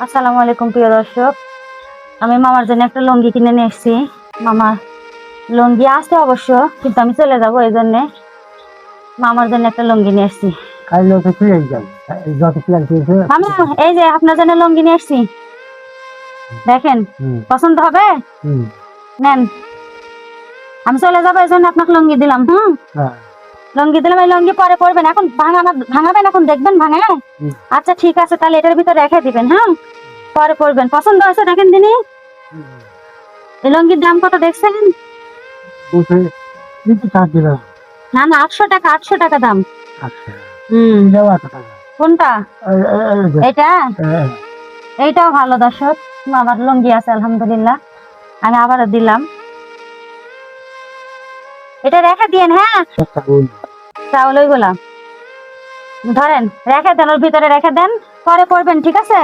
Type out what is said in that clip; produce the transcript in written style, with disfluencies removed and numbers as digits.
আসসালামু আলাইকুম প্রিয় দর্শক, আমি মামার জন্য একটা লুঙ্গি কিনে নিয়ে এসেছি। মামার লুঙ্গি আছে অবশ্য, কিন্তু আমি চলে যাবো, এই জন্যে মামার জন্য একটা লুঙ্গি নিয়ে এসেছি। মামা, এই যে আপনার জন্য লুঙ্গি নিয়ে এসেছি, দেখেন পছন্দ হবে? নেন, আমি চলে যাবো এই জন্য আপনাকে লুঙ্গি দিলাম। লুঙ্গি দিলাম, এই লুঙ্গি পরে পরবেন, এখন ভাঙাবেন, এখন দেখবেন ভাঙা। আচ্ছা ঠিক আছে, তাহলে এটার ভিতরে রেখে দিবেন, হ্যাঁ পরে পরবেন। পছন্দ হয়েছে দেখেন দিনই। এই লুঙ্গির দাম কত দেখছেন? না না, 800 টাকা, 800 টাকা দাম। কোনটা? এটা? এইটাও ভালো দর্শক, আমার লুঙ্গি আছে আলহামদুলিল্লাহ, আমি আবারও দিলাম। এটা রেখে দিয়েন, হ্যাঁ চাউল ওইগুলা ধরেন, রেখে দেন, ওর ভিতরে রেখে দেন, পরে পরবেন, ঠিক আছে?